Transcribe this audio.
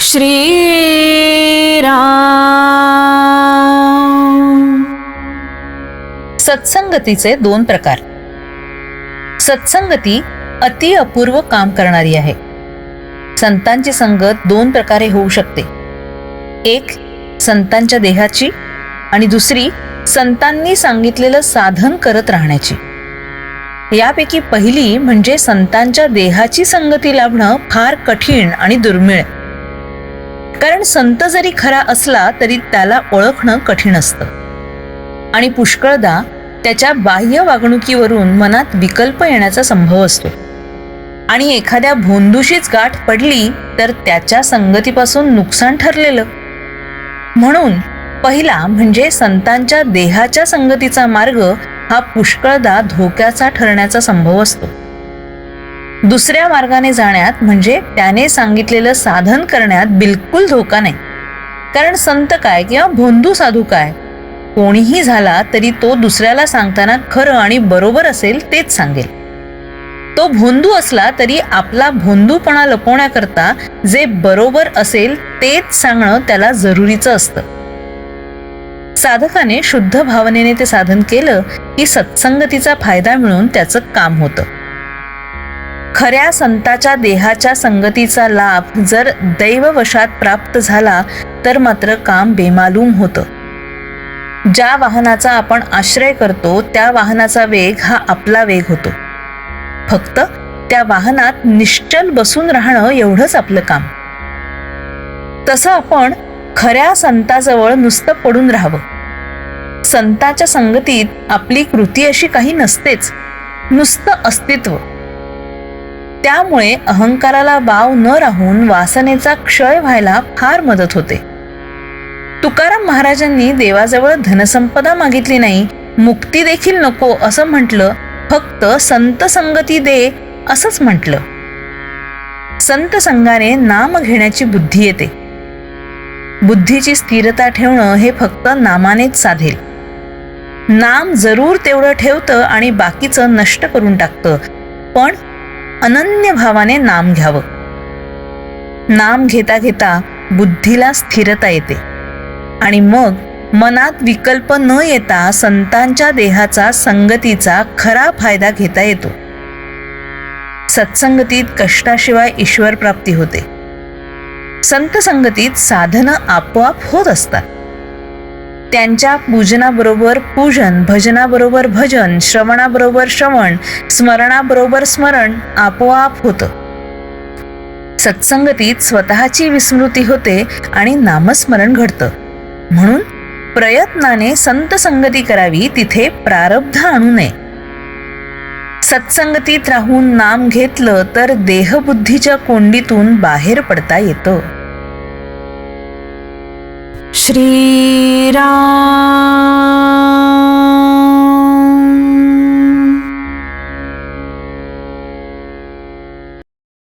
श्री राम. सत्संगतीचे दोन प्रकार. सत्संगती अति अपूर्व काम करणारी आहे. संतांची संगत दोन प्रकारे होऊ शकते. एक संतांच्या देहाची आणि दुसरी संतांनी सांगितलेलं साधन करत राहण्याची. यापैकी पहिली म्हणजे संतांच्या देहाची संगती लाभणं फार कठीण आणि दुर्मिळ. कारण संत जरी खरा असला तरी त्याला ओळखणं कठीण असतं आणि पुष्कळदा त्याच्या बाह्य वागणुकीवरून मनात विकल्प येण्याचा संभव असतो. आणि एखाद्या भोंदूशीच गाठ पडली तर त्याच्या संगतीपासून नुकसान ठरलेलं. म्हणून पहिला म्हणजे संतांच्या देहाच्या संगतीचा मार्ग हा पुष्कळदा धोक्याचा ठरण्याचा संभव असतो. दुसऱ्या मार्गाने जाण्यात म्हणजे त्याने सांगितलेलं साधन करण्यात बिलकुल धोका नाही. कारण संत काय किंवा भोंदू साधू काय, कोणीही झाला तरी तो दुसऱ्याला सांगताना खरं आणि बरोबर असेल तेच सांगेल. तो भोंदू असला तरी आपला भोंदूपणा लपवण्याकरता जे बरोबर असेल तेच सांगणं त्याला जरुरीचं असतं. साधकाने शुद्ध भावनेने ते साधन केलं की सत्संगतीचा फायदा मिळून त्याचं काम होतं. खऱ्या संताच्या देहाच्या संगतीचा लाभ जर दैववशात प्राप्त झाला तर मात्र काम बेमालूम होतं. ज्या वाहनाचा आपण आश्रय करतो त्या वाहनाचा वेग हा आपला वेग होतो. फक्त त्या वाहनात निश्चल बसून राहणं एवढंच आपलं काम. तसं आपण खऱ्या संताजवळ नुसतं पडून राहावं. संताच्या संगतीत आपली कृती अशी काही नसतेच, नुसतं अस्तित्व. त्यामुळे अहंकाराला वाव न राहून वासनेचा क्षय व्हायला फार मदत होते. तुकाराम महाराजांनी देवाजवळ धनसंपदा मागितली नाही, मुक्ती देखील नको असं म्हटलं, फक्त संत संगती दे असंच म्हटलं. संत संगाने नाम घेण्याची बुद्धी येते. बुद्धीची स्थिरता ठेवणं हे फक्त नामानेच साधेल. नाम जरूर तेवढं ठेवतं आणि बाकीचं नष्ट करून टाकतं, पण अनन्य भावाने नाम घ्यावं. नाम घेता घेता बुद्धीला स्थिरता येते आणि मग मनात विकल्प न येता संतांच्या देहाचा संगतीचा खरा फायदा घेता येतो. सत्संगतीत कष्टाशिवाय ईश्वर प्राप्ती होते. संत संगतीत साधनं आपोआप होत असतात. त्यांच्या पूजनाबरोबर पूजन, भजनाबरोबर भजन, श्रवणाबरोबर श्रवण, स्मरणाबरोबर स्मरण आपोआप होतं. सत्संगतीत स्वतःची विस्मृती होते आणि नामस्मरण घडतं. म्हणून प्रयत्नाने संत संगती करावी, तिथे प्रारब्ध आणू नये. सत्संगतीत राहून नाम घेतलं तर देहबुद्धीच्या कोंडीतून बाहेर पडता येतं. श्री राम.